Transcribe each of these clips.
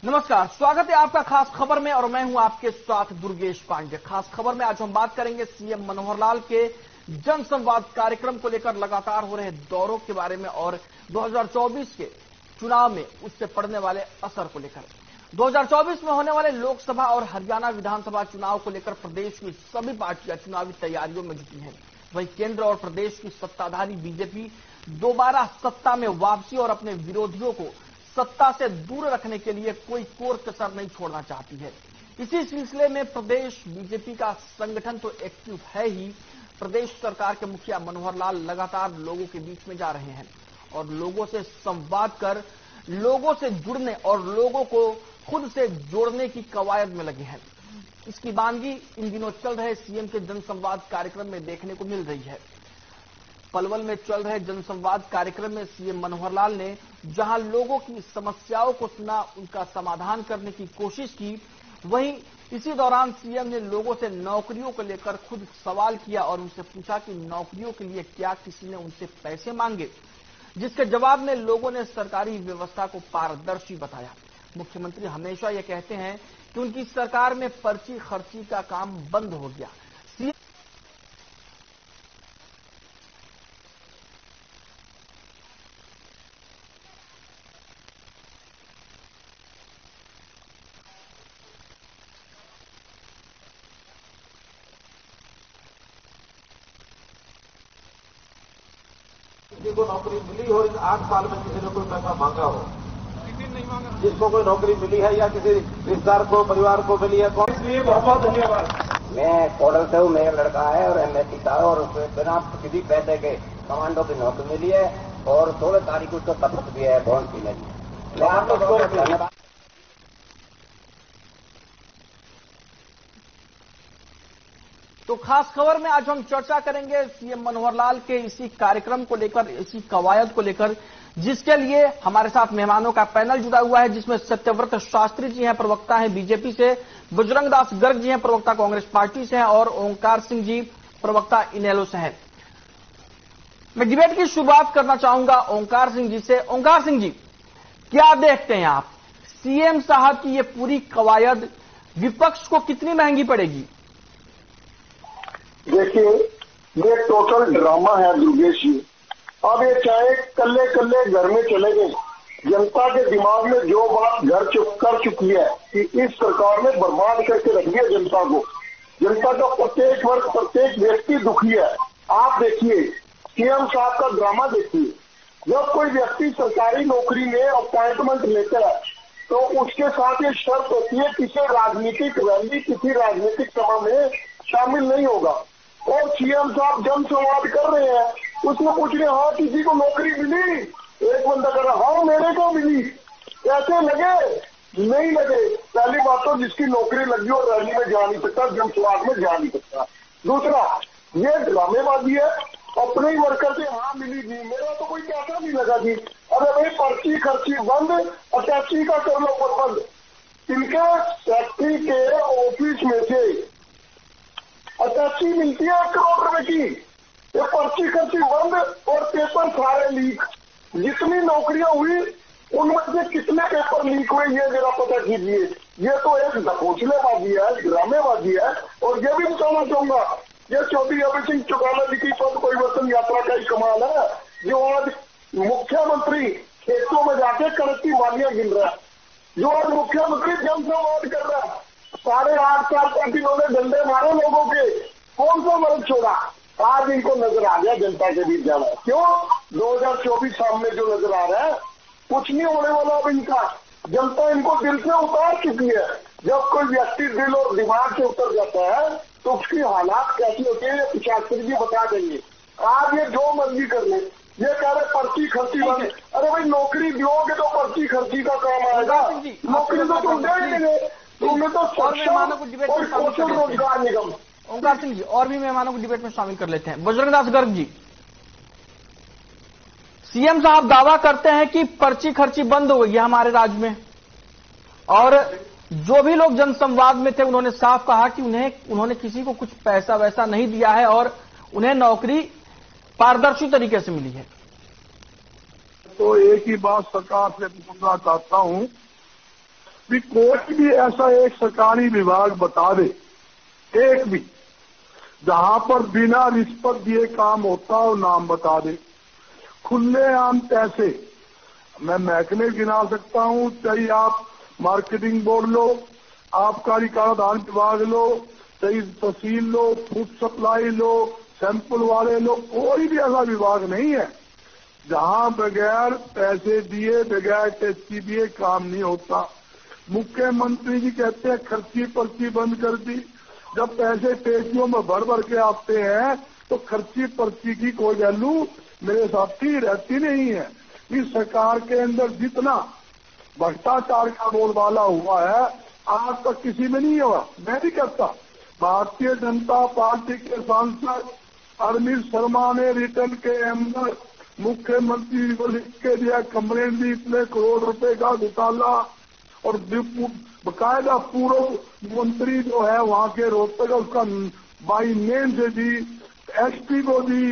नमस्कार, स्वागत है आपका खास खबर में और मैं हूं आपके साथ दुर्गेश पांडे। खास खबर में आज हम बात करेंगे सीएम मनोहर लाल के जनसंवाद कार्यक्रम को लेकर लगातार हो रहे दौरों के बारे में और 2024 के चुनाव में उससे पड़ने वाले असर को लेकर। 2024 में होने वाले लोकसभा और हरियाणा विधानसभा चुनाव को लेकर प्रदेश की सभी पार्टियां चुनावी तैयारियों में जुटी हैं। वहीं केंद्र और प्रदेश की सत्ताधारी बीजेपी दोबारा सत्ता में वापसी और अपने विरोधियों को सत्ता से दूर रखने के लिए कोई कोर कसर नहीं छोड़ना चाहती है। इसी सिलसिले में प्रदेश बीजेपी का संगठन तो एक्टिव है ही, प्रदेश सरकार के मुखिया मनोहर लाल लगातार लोगों के बीच में जा रहे हैं और लोगों से संवाद कर लोगों से जुड़ने और लोगों को खुद से जोड़ने की कवायद में लगे हैं। इसकी बानगी इन दिनों चल रहे सीएम के जनसंवाद कार्यक्रम में देखने को मिल रही है। पलवल में चल रहे जनसंवाद कार्यक्रम में सीएम मनोहर लाल ने जहां लोगों की समस्याओं को सुना, उनका समाधान करने की कोशिश की, वहीं इसी दौरान सीएम ने लोगों से नौकरियों को लेकर खुद सवाल किया और उनसे पूछा कि नौकरियों के लिए क्या किसी ने उनसे पैसे मांगे, जिसके जवाब में लोगों ने सरकारी व्यवस्था को पारदर्शी बताया। मुख्यमंत्री हमेशा ये कहते हैं कि उनकी सरकार में पर्ची खर्ची का काम बंद हो गया। किसी को नौकरी मिली हो, इस 8 साल में किसी ने कोई पैसा मांगा हो? जिसको कोई नौकरी मिली है या किसी रिश्तेदार को, परिवार को मिली है, कौन? इसलिए बहुत बहुत धन्यवाद। मैं कॉडर से हूँ, मेरा लड़का है और एमएससी था और उसमें बिना किसी पैसे के कमांडो की नौकरी मिली है और 16 तारीख को उसको शपथ भी है बहुत सी में। मैं आपको धन्यवाद। तो खास खबर में आज हम चर्चा करेंगे सीएम मनोहर लाल के इसी कार्यक्रम को लेकर, इसी कवायद को लेकर, जिसके लिए हमारे साथ मेहमानों का पैनल जुड़ा हुआ है, जिसमें सत्यव्रत शास्त्री जी हैं, प्रवक्ता हैं बीजेपी से, बजरंग दास गर्ग जी हैं, प्रवक्ता कांग्रेस पार्टी से हैं और ओंकार सिंह जी प्रवक्ता इनेलो से हैं। मैं डिबेट की शुरुआत करना चाहूंगा ओंकार सिंह जी से। ओंकार सिंह जी, क्या देखते हैं आप, सीएम साहब की ये पूरी कवायद विपक्ष को कितनी महंगी पड़ेगी? देखिए, ये टोटल ड्रामा है दुर्गेश जी। अब ये चाहे कल्ले कल्ले घर में चले गए, जनता के दिमाग में जो बात घर कर चुकी है कि इस सरकार ने बर्बाद करके रख दिया जनता को। जनता का प्रत्येक वर्ग, प्रत्येक व्यक्ति दुखी है। आप देखिए, सीएम साहब का ड्रामा देखिए। जब कोई व्यक्ति सरकारी नौकरी में अपॉइंटमेंट लेता है तो उसके साथ ये शर्त होती है किसी राजनीतिक रैली, किसी राजनीतिक सभा में शामिल नहीं होगा। और सीएम साहब जनसंवाद कर रहे हैं, उसमें पूछ रहे हाँ किसी को नौकरी मिली? एक बंदा कर रहा हाँ मेरे को मिली। कैसे लगे? नहीं लगे। पहली बात तो जिसकी नौकरी लगी और रैली में जा नहीं सकता, जनसंवाद में जा नहीं सकता। दूसरा, ये ड्रामेबाजी है। अपने ही वर्कर से हाँ मिली जी, मेरा तो कोई पैसा नहीं लगा जी। अरे भाई पर्ची खर्ची बंद, अटैची का कर लो बंद। इनके फैक्ट्री के ऑफिस में से अटैची मिलती है 1 करोड़ रुपए की। ये पर्ची खर्ची बंद और पेपर सारे लीक। जितनी नौकरियां हुई उनमें से कितने पेपर लीक हुए ये जरा पता कीजिए। ये तो एक ढकोसलेबाजी है, ड्रामेबाजी है। और ये भी बताना चाहूंगा, ये चौधरी अभय सिंह चौटाला जी की पद परिवर्तन यात्रा का ही कमाल है, जो आज मुख्यमंत्री खेतों में जाके कणक की बालियां गिन रहा है, जो आज मुख्यमंत्री जनसंवाद कर रहा है। 8.5 साल तक इन्होंने डंडे मारे लोगों के, कौन सा वर्ग छोड़ा? आज इनको नजर आ गया जनता के बीच जाना। क्यों? 2024 सामने जो नजर आ रहा है, कुछ नहीं होने वाला अब इनका। जनता इनको दिल से उतार चुकी है। जब कोई व्यक्ति दिल और दिमाग से उतर जाता है तो उसकी हालात कैसी होती है, ये शास्त्री जी बता देंगे। आज ये जो मर्जी कर ले, ये कह रहे पर्ची खर्ची बंद। अरे भाई नौकरी दोगे तो पर्ची खर्ची का काम आएगा, नौकरी तो तुम दे देंगे। तुम्हें तो मेहमानों को डिबेट में शामिल कर रोजगार निगम। ओंकार सिंह जी, और भी मेहमानों को डिबेट में शामिल कर लेते हैं। बजरंग दास गर्ग जी, सीएम साहब दावा करते हैं कि पर्ची खर्ची बंद हो गई है हमारे राज्य में, और जो भी लोग जनसंवाद में थे उन्होंने साफ कहा कि उन्होंने किसी को कुछ पैसा वैसा नहीं दिया है और उन्हें नौकरी पारदर्शी तरीके से मिली है। तो एक ही बात सरकार से पूछना चाहता हूं भी कोई भी ऐसा एक सरकारी विभाग बता दे, एक भी, जहां पर बिना रिश्वत दिए काम होता हो, नाम बता दे। खुलेआम पैसे, मैं महकमे गिना सकता हूं, चाहे आप मार्केटिंग बोर्ड लो, आबकारी कराधान विभाग लो, चाहे तहसील लो, फूड सप्लाई लो, सैंपल वाले लो, कोई भी ऐसा विभाग नहीं है जहां बगैर पैसे दिए, बगैर टेस्टी दिए काम नहीं होता। मुख्यमंत्री जी कहते हैं खर्ची पर्ची बंद कर दी। जब पैसे पेटियों में भर भर के आते हैं तो खर्ची पर्ची की कोई वैल्यू मेरे साथी रहती नहीं है। इस सरकार के अंदर जितना भ्रष्टाचार का बोलबाला हुआ है आज तक किसी में नहीं हुआ। मैं भी कहता, भारतीय जनता पार्टी के सांसद अरविंद शर्मा ने रिटर्न के अंदर मुख्यमंत्री को लिख के दिया, कंप्लेंट दी, इतने करोड़ रुपए का घोटाला, और बकायदा पूर्व मंत्री जो है वहां के रोहतक, उसका बाई नेम से दी, एसपी को दी।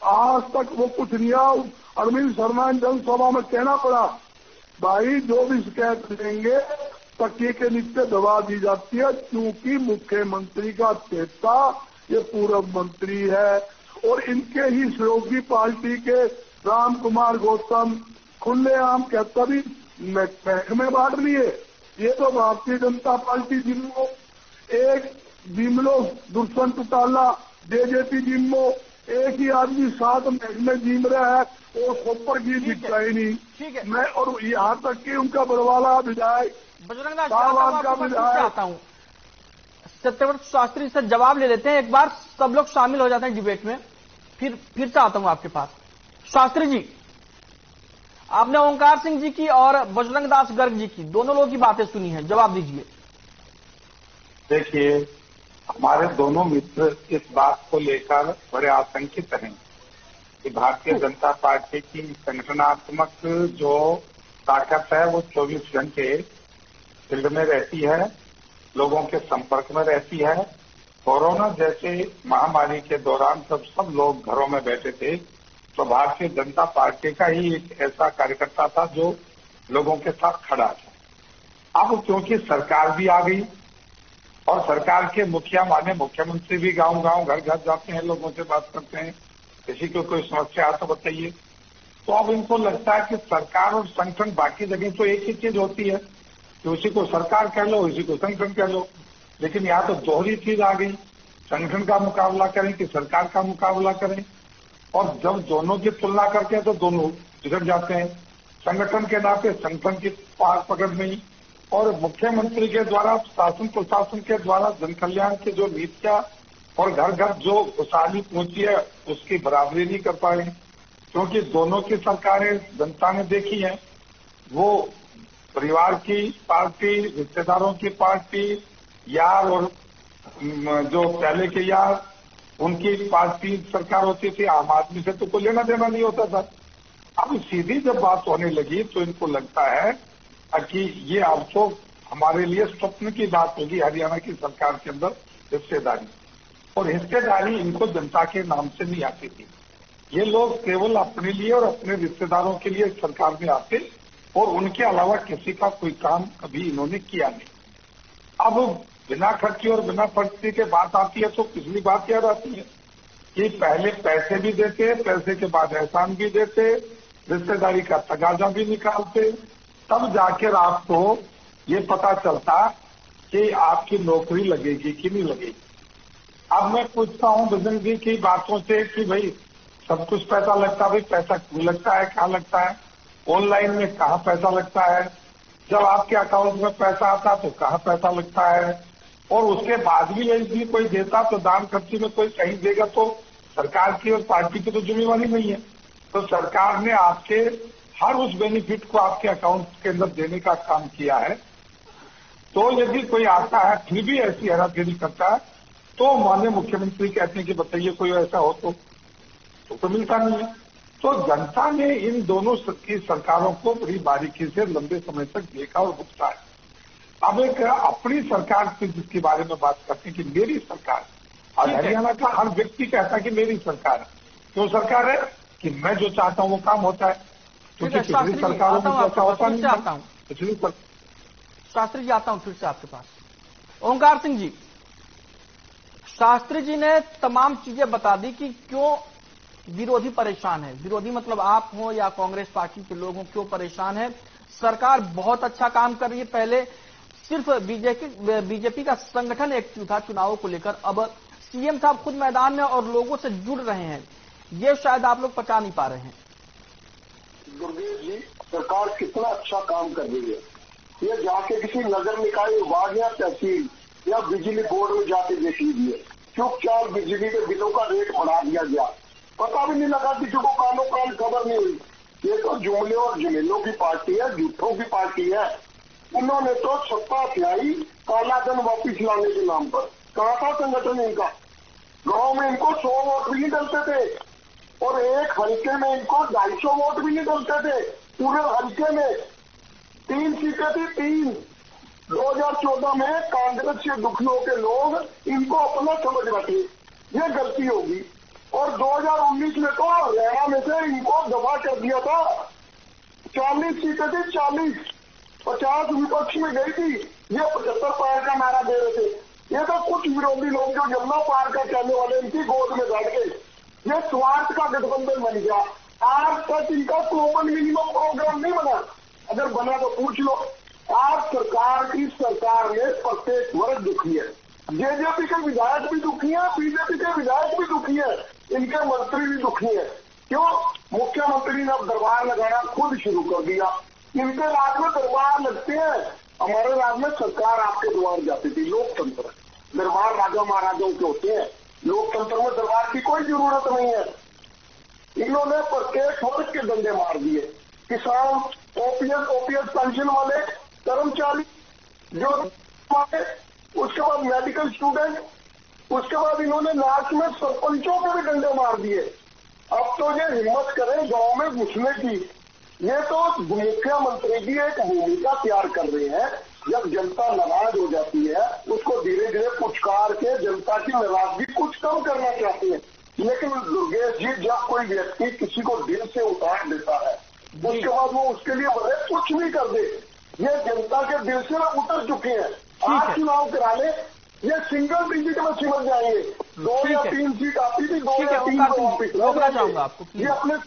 आज तक वो कुछ नहीं आया। अरविंद शर्मा जनसभा में कहना पड़ा, भाई जो भी शिकायत देंगे तकिए के नीचे दबा दी जाती है, क्योंकि मुख्यमंत्री का चेता ये पूर्व मंत्री है। और इनके ही सहयोगी पार्टी के राम कुमार गौतम खुलेआम कहता भी महकमे बांट लिए। ये तो भारतीय जनता पार्टी जिम्मो, एक जिम्लो दुष्यंत चौटाला, जेजेपी जिम्मो, एक ही आदमी 7 महकमे जिम रहा है, वो ऊपर की दिखता ही नहीं। ठीक है, मैं और यहाँ तक कि उनका बरवाला विधायक बजरंग आता हूँ, सत्यव्रत शास्त्री से जवाब ले लेते हैं। एक बार सब लोग शामिल हो जाते हैं डिबेट में, फिर चाहता हूं आपके पास। शास्त्री जी, आपने ओंकार सिंह जी की और बजरंग दास गर्ग जी की, दोनों लोगों की बातें सुनी है, जवाब दीजिए। देखिए, हमारे दोनों मित्र इस बात को लेकर बड़े आशंकित हैं कि भारतीय जनता पार्टी की संगठनात्मक जो ताकत है वो 24 घंटे फील्ड में रहती है, लोगों के संपर्क में रहती है। कोरोना जैसे महामारी के दौरान जब सब लोग घरों में बैठे थे तो भारतीय जनता पार्टी का ही एक ऐसा कार्यकर्ता था जो लोगों के साथ खड़ा था। अब क्योंकि सरकार भी आ गई और सरकार के मुखिया माने मुख्यमंत्री भी गांव-गांव, घर-घर जाते हैं, लोगों से बात करते हैं, किसी को कोई समस्या आ तो बताइए। तो अब इनको लगता है कि सरकार और संगठन बाकी जगह तो एक ही चीज होती है कि उसी को सरकार कह लो, उसी को संगठन कह लो, लेकिन यहाँ तो दोहरी चीज आ गई, संगठन का मुकाबला करें कि सरकार का मुकाबला करें। और जब दोनों की तुलना करते हैं तो दोनों बिगड़ जाते हैं। संगठन के नाते संगठन की पार पकड़ नहीं, और मुख्यमंत्री के द्वारा, शासन प्रशासन के द्वारा जन कल्याण की जो नीतियां और घर घर जो खुशहाली पहुंची है उसकी बराबरी नहीं कर पा रही, क्योंकि दोनों की सरकारें जनता ने देखी है। वो परिवार की पार्टी, रिश्तेदारों की पार्टी, यार और जो पहले के यार, उनकी पार्टी सरकार होती थी, आम आदमी से तो कोई लेना देना नहीं होता था। अब सीधी जब बात होने लगी तो इनको लगता है कि ये अब तो हमारे लिए स्वप्न की बात होगी हरियाणा की सरकार के अंदर हिस्सेदारी, और हिस्सेदारी इनको जनता के नाम से नहीं आती थी। ये लोग केवल अपने लिए और अपने रिश्तेदारों के लिए सरकार में आते और उनके अलावा किसी का कोई काम कभी इन्होंने किया नहीं। अब बिना खर्ची और बिना पर्ची के बात आती है तो पिछली बात याद आती है कि पहले पैसे भी देते, पैसे के बाद एहसान भी देते, रिश्तेदारी का तगाजा भी निकालते, तब जाकर आपको ये पता चलता कि आपकी नौकरी लगेगी कि नहीं लगेगी। अब मैं पूछता हूं बजरंग जी की बातों से कि भाई सब कुछ पैसा लगता है, भाई पैसा क्यों लगता है, क्या लगता है, ऑनलाइन में कहाँ पैसा लगता है, जब आपके अकाउंट में पैसा आता तो कहाँ पैसा लगता है, और उसके बाद भी यदि कोई देता तो दान खर्ची में कोई कहीं देगा तो सरकार की और पार्टी की तो जिम्मेवारी नहीं है। तो सरकार ने आपके हर उस बेनिफिट को आपके अकाउंट के अंदर देने का काम किया है। तो यदि कोई आता है फिर भी ऐसी हेराफेरी करता है तो माननीय मुख्यमंत्री कहते हैं कि बताइए कोई ऐसा हो तो मिलता नहीं है। तो जनता ने इन दोनों की सरकारों को बड़ी बारीकी से लंबे समय तक देखा और भुगता है। अब एक अपनी सरकार की जिसके बारे में बात करते हैं कि मेरी सरकार, और हरियाणा का हर व्यक्ति कहता है कि मेरी सरकार है। क्यों सरकार है कि मैं जो चाहता हूं वो काम होता है, क्योंकि पिछली सरकारों में ऐसा होता नहीं था। पिछली शास्त्री जी आता हूं फिर से आपके पास। ओंकार सिंह जी, शास्त्री जी ने तमाम चीजें बता दी कि क्यों विरोधी परेशान है। विरोधी मतलब आप हो या कांग्रेस पार्टी के लोग हो, क्यों परेशान है। सरकार बहुत अच्छा काम कर रही है। पहले सिर्फ बीजेपी का संगठन एक्टिव था चुनावों को लेकर, अब सीएम साहब खुद मैदान में और लोगों से जुड़ रहे हैं। ये शायद आप लोग पचा नहीं पा रहे हैं। दुर्गेश जी, सरकार कितना अच्छा काम कर रही है। ये जाके किसी नगर निकाय विभाग या तहसील या बिजली बोर्ड में जाके देख लीजिए, चुपचाप बिजली के बिलों का रेट बढ़ा दिया गया, पता भी नहीं लगा, किसी को कानों कान खबर नहीं हुई। ये तो जुमले और जुमेलों की पार्टी है, झूठों की पार्टी है। उन्होंने तो सत्ता हथियाई काला धन वापिस लाने के नाम पर। कहा था संगठन इनका? गांव में इनको 100 वोट भी नहीं डलते थे और एक हल्के में इनको 250 वोट भी नहीं डलते थे। पूरे हल्के में 3 सीटें थी, 3। 2014 में कांग्रेस से दुखी होकर लोग इनको अपना समझ बैठे, ये गलती होगी। और 2019 में तो हरियाणा में से इनको दफा कर दिया था। 40 सीटें थी, 40, 50 विपक्ष में गई थी। ये 75 पार का नारा दे रहे थे। ये तो कुछ विरोधी लोग जो जमुना पार का कहने वाले इनकी गोद में बैठ गए। ये स्वार्थ का गठबंधन बन गया। आज तक इनका कॉमन मिनिमम प्रोग्राम नहीं बना। अगर बना तो पूछ लो। आज सरकार में प्रत्येक वर्ग दुखी है। जेजेपी के विधायक भी दुखी है, बीजेपी के विधायक भी दुखी है, इनके मंत्री भी दुखी है। क्यों? मुख्यमंत्री ने अब दरबार लगाना खुद शुरू कर दिया। इनके राज्य में दरबार लगते हैं, हमारे राज्य में सरकार आपके द्वार जाती थी। लोकतंत्र, दरबार राजा महाराजाओं के होते हैं। लोकतंत्र में दरबार की कोई जरूरत नहीं है। इन्होंने प्रत्येक वर्ग के डंडे मार दिए। किसान, ओपीएस पेंशन वाले, कर्मचारी, जो उसके बाद मेडिकल स्टूडेंट, उसके बाद इन्होंने लास्ट में सरपंचों के भी डंडे मार दिए। अब तो ये हिम्मत करें गांव में घुसने की। ये तो मुख्यमंत्री की एक भूमिका तैयार कर रहे हैं। जब जनता नाराज हो जाती है उसको धीरे धीरे पुचकार के जनता की नाराजगी कुछ कम करना चाहती है। लेकिन दुर्गेश जी, जब कोई व्यक्ति किसी को दिल से उतार देता है उसके बाद वो उसके लिए भले कुछ भी कर दे, ये जनता के दिल से उतर चुके हैं। आज चुनाव कराने ये सिंगल डिजिट में सिमट जाएंगे। 2 या 3 सीट आती थी, 2 या 3 रोकना चाहूंगा आपको। ये अपने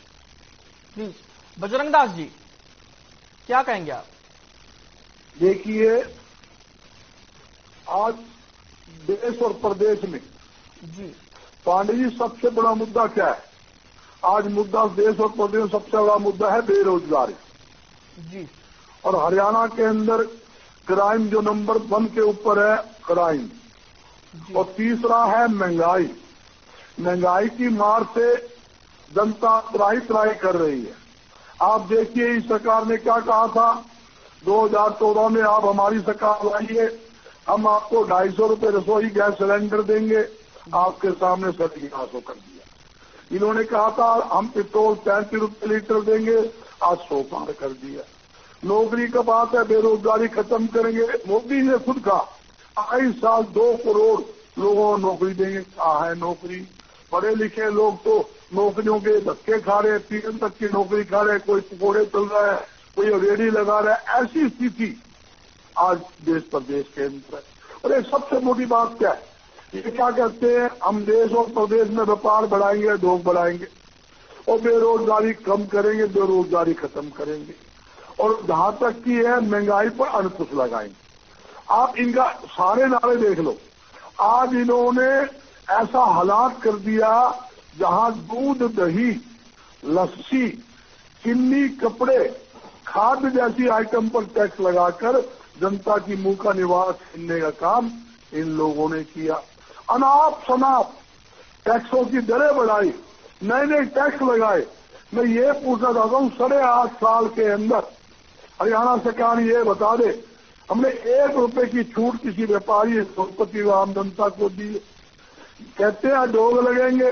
प्लीज बजरंग दास जी क्या कहेंगे आप? देखिए, आज देश और प्रदेश में जी पांडे जी सबसे बड़ा मुद्दा क्या है? आज मुद्दा देश और प्रदेश में सबसे बड़ा मुद्दा है बेरोजगारी जी। और हरियाणा के अंदर क्राइम जो नंबर 1 के ऊपर है क्राइम, और तीसरा है महंगाई। महंगाई की मार से जनता त्राही कर रही है। आप देखिए, इस सरकार ने क्या कहा था 2014 में, आप हमारी सरकार लाइए, हम आपको 250 रुपये रसोई गैस सिलेंडर देंगे। आपके सामने सत्यानाश कर दिया। इन्होंने कहा था हम पेट्रोल 35 रुपये लीटर देंगे, आज 100 पार कर दिया। नौकरी का बात है, बेरोजगारी खत्म करेंगे। मोदी ने खुद कहा 2 साल 2 करोड़ लोगों को नौकरी देंगे। कहा है नौकरी? पढ़े लिखे लोग तो नौकरियों के धक्के खा रहे हैं, पीएम तक की नौकरी खा रहे हैं, कोई पकौड़े चल रहा है, कोई रेडी लगा रहा है। ऐसी स्थिति आज देश प्रदेश के अंदर है। और एक सबसे मोटी बात क्या है, ये क्या कहते हैं, हम देश और प्रदेश में व्यापार बढ़ाएंगे, उद्योग बढ़ाएंगे और बेरोजगारी कम करेंगे, बेरोजगारी खत्म करेंगे, और जहां तक की है महंगाई पर अंकुश लगाएंगे। आप इनका सारे नारे देख लो। आज इन्होंने ऐसा हालात कर दिया जहां दूध, दही, लस्सी, चीनी, कपड़े, खाद्य जैसी आइटम पर टैक्स लगाकर जनता की मुंह का निवास छीनने का काम इन लोगों ने किया। अनाप शनाप टैक्सों की दरें बढ़ाई, नए नए टैक्स लगाए। मैं ये पूछना चाहता हूँ, 8.5 साल के अंदर हरियाणा सरकार ये बता दे, हमने 1 रुपए की छूट किसी व्यापारी, उद्योगपति व आम जनता को दी। कहते हैं डोग लगेंगे,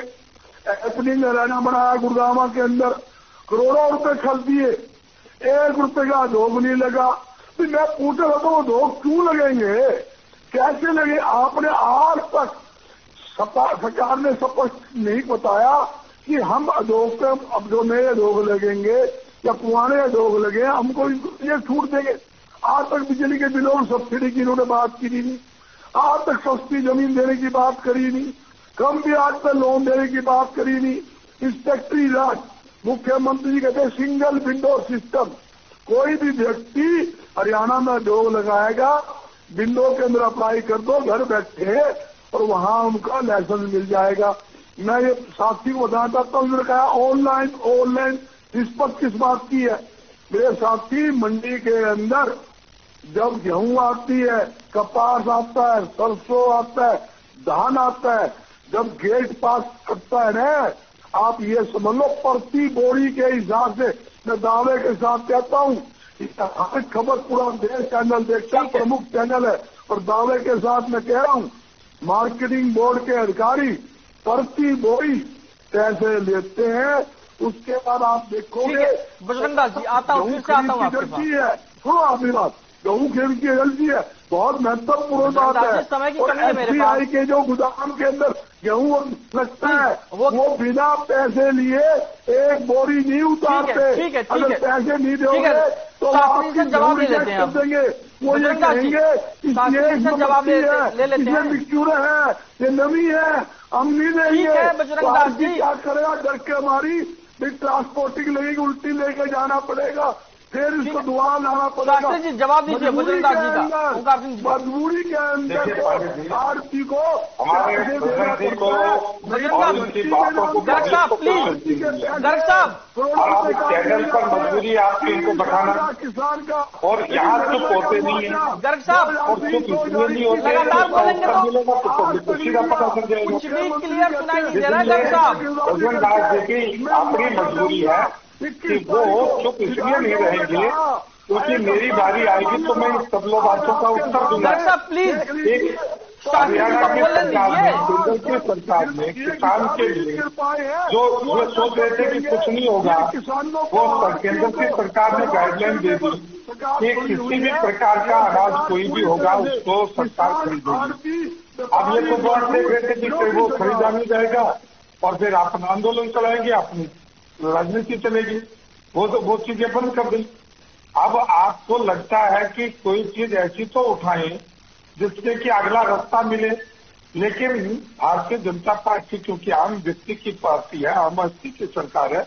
एपनिंग हरियाणा बनाया गुड़गांव के अंदर, करोड़ों रुपए खर्च दिए, 1 रुपए का डोग नहीं लगा। तो मैं पूछ रहा था वो डोग क्यों लगेंगे, कैसे लगे? आपने आज तक सरकार ने स्पष्ट नहीं बताया कि हम उद्योग पे अब जो नए उद्योग लगेंगे या पुराने उद्योग लगे हमको ये छूट देंगे। आज तक बिजली के बिलों में सब्सिडी की इन्होंने बात की नहीं, आज तक सस्ती जमीन देने की बात करी नहीं, कम ब्याज पर लोन देने की बात करी नहीं। इंस्पेक्टरी राज, मुख्यमंत्री जी कहते हैं सिंगल विंडो सिस्टम, कोई भी व्यक्ति हरियाणा में जॉब लगाएगा, विंडो के अंदर अप्लाई कर दो, घर बैठे और वहां उनका लाइसेंस मिल जाएगा। मैं ये साथी को बताना चाहता हूँ, उन्होंने कहा ऑनलाइन इस पर किस बात की है? मेरे साथी, मंडी के अंदर जब गेहूं आती है, कपास आता है, सरसों आता है, धान आता है, जब गेट पास करता है ना, आप ये समझ लो प्रति बोरी के हिसाब से, मैं दावे के साथ कहता हूँ, हर खबर पूरा देश चैनल देखता है, प्रमुख चैनल है, और दावे के साथ मैं कह रहा हूँ, मार्केटिंग बोर्ड के अधिकारी प्रति बोरी पैसे लेते हैं। उसके बाद आप देखोगे बजरंगदास जी, आता हूँ, फिर से आता हूँ आपके पास। सुनो आपकी बात, गेहूं खेत की एजेंसी है, बहुत महत्वपूर्ण बात है। समय की और कमी है मेरे पास। SBI के जो गोदाम के अंदर गेहूं लगता है, वो बिना पैसे लिए एक बोरी नहीं उतारते। ठीक है, अगर पैसे नहीं दोगे तो आपकी जवाब ले लेते हैं देंगे। वो ये कहेंगे जवाब ले लेते हैं, मिक्सचर है, ये नमी है, हम नहीं देंगे। बजरंगदास जी क्या करेगा? डर के हमारी ट्रांसपोर्टिंग लगेगी, उल्टी लेके जाना पड़ेगा, फिर इसको दुआ लाना पड़ेगा। जी जवाब दीजिए बजरंगदास जी का। मजबूरी के अंदर आरती को गर्ग साहब प्लीज, गर्ग साहब चैनल पर मजबूरी आपकी इनको बताना, किसान का, और यहाँ चुप होते नहीं है। गर्ग साहब और चुप इसलिए नहीं होते, लगातार बोलेंगे तो मिलेगा तो सीधा पता चल जाएगा। कुछ भी क्लियर सुनाई नहीं दे रहा है गर्ग साहब। बजरंगदास जी की अपनी मजबूरी है कि वो चुप इसलिए नहीं रहेंगे क्योंकि मेरी बारी आएगी तो मैं इन सब लोग बातों का उत्तर दूंगा। गर्ग साहब प्लीज, एक हरियाणा की सरकार ने किसान के लिए जो ये सोच रहे थे कि कुछ नहीं होगा, वो केंद्र की सरकार ने गाइडलाइन दे दी कि किसी भी प्रकार का अनाज कोई भी होगा उसको सरकार खरीदेगी। अब ये तो बहुत देख रहे थे कि वो खरीदा नहीं जाएगा और फिर अपना आंदोलन चलाएंगे, अपनी राजनीति चलेगी, वो चीजें बंद कर दी। अब आपको लगता है कि कोई चीज ऐसी तो उठाएं जिससे कि अगला रास्ता मिले, लेकिन भारतीय जनता पार्टी क्योंकि आम व्यक्ति की पार्टी है, आम आदमी की सरकार है,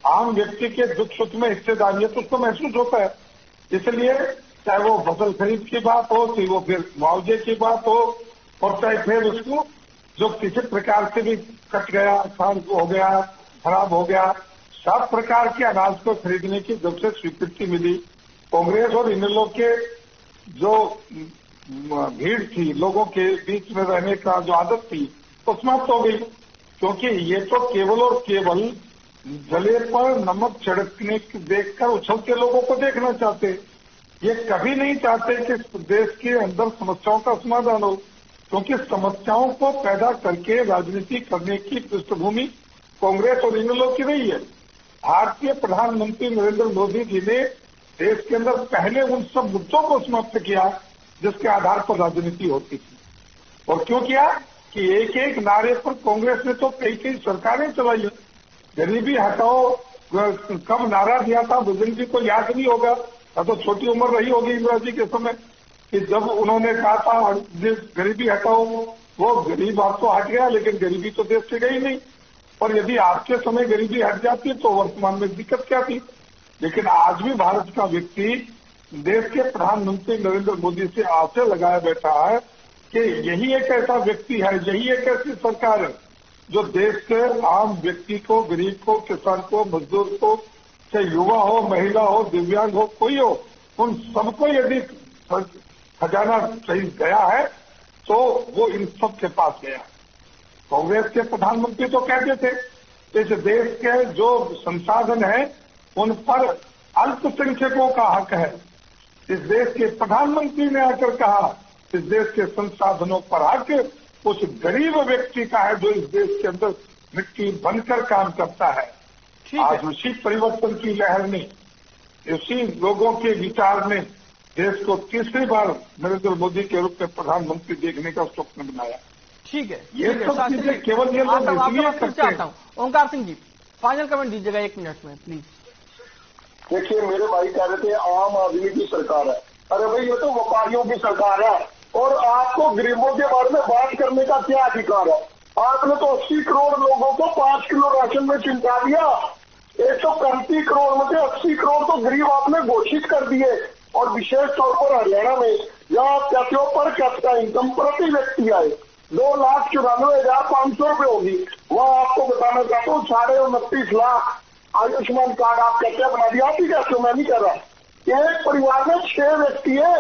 आम व्यक्ति के दुख सुख में हिस्सेदारी है तो उसको महसूस होता है। इसलिए चाहे वो फसल खरीद की बात हो, चाहे वो फिर मुआवजे की बात हो, और चाहे फिर उसको जो किसी प्रकार से भी कट गया, नुकसान हो गया, खराब हो गया, सब प्रकार के अनाज को खरीदने की जब से स्वीकृति मिली, कांग्रेस और इन लोग के जो भीड़ थी, लोगों के बीच में रहने का जो आदत थी, वो समाप्त हो गई। क्योंकि ये तो केवल और केवल जले पर नमक छिड़कने देखकर उछलते लोगों को देखना चाहते, ये कभी नहीं चाहते कि देश के अंदर समस्याओं का समाधान हो, क्योंकि समस्याओं को पैदा करके राजनीति करने की पृष्ठभूमि कांग्रेस और इन लोग की रही है। भारतीय प्रधानमंत्री नरेंद्र मोदी जी ने देश के अंदर पहले उन सब मुद्दों को समाप्त किया जिसके आधार पर राजनीति होती थी। और क्यों किया कि एक एक नारे पर कांग्रेस ने तो कई कई सरकारें चलाई है। गरीबी हटाओ कम नारा दिया था, बुजुर्ग जी को याद नहीं होगा, तो छोटी उम्र रही होगी इंदिरा जी के समय, कि जब उन्होंने कहा था गरीबी हटाओ, वो गरीब आप तो हट गया लेकिन गरीबी तो देश से गई नहीं। और यदि आपके समय गरीबी हट जाती तो वर्तमान में दिक्कत क्या थी। लेकिन आज भी भारत का व्यक्ति देश के प्रधानमंत्री नरेंद्र मोदी से आशा लगाया बैठा है कि यही एक ऐसा व्यक्ति है, यही एक ऐसी सरकार है जो देश के आम व्यक्ति को, गरीब को, किसान को, मजदूर को, चाहे युवा हो, महिला हो, दिव्यांग हो, कोई हो, उन सबको यदि खजाना सही गया है तो वो इन सब के पास गया। कांग्रेस के प्रधानमंत्री तो कहते थे इस देश के जो संसाधन है उन पर अल्पसंख्यकों का हक है। इस देश के प्रधानमंत्री ने आकर कहा इस देश के संसाधनों पर हक उस गरीब व्यक्ति का है जो इस देश के अंदर मिट्टी बनकर काम करता है। आज उसी परिवर्तन की लहर ने, उसी लोगों के विचार ने देश को तीसरी बार नरेंद्र मोदी के रूप में प्रधानमंत्री देखने का स्वप्न बनाया। ठीक है, ये सब चीजें केवल ये लोग इसलिए करते हैं। ओंकार सिंह जी फाइनल कमेंट दीजिएगा 1 मिनट में प्लीज। देखिए, मेरे भाई कह रहे थे आम आदमी की सरकार है, अरे भाई, ये तो व्यापारियों की सरकार है और आपको गरीबों के बारे में बात करने का क्या अधिकार है? आपने तो 80 करोड़ लोगों को 5 किलो राशन में चिंता दिया। 135 करोड़ में से 80 करोड़ तो गरीब आपने घोषित कर दिए। और विशेष तौर पर हरियाणा में जहां आप कहते हो पर कैपिटा इनकम प्रति व्यक्ति आए 2,94,500 रुपये होगी, वहां आपको बताना चाहता हूँ 29.5 लाख आयुष्मान कार्ड आप कहते हैं बना दिया। आप ही कहते हो, मैं नहीं कह रहा। एक परिवार में 6 व्यक्ति है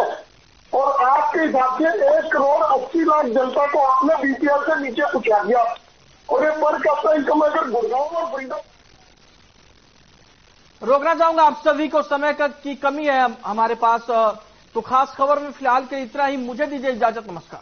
और आपके हिसाब से 1,80,00,000 जनता को आपने बीपीएल से नीचे पहुंचा दिया। और ये पर कैपिटा इनकम अगर गुड़गांव और फरीदाबाद। रोकना चाहूंगा आप सभी को, समय की कमी है हमारे पास, तो खास खबर में फिलहाल के इतना ही। मुझे दीजिए इजाजत, नमस्कार।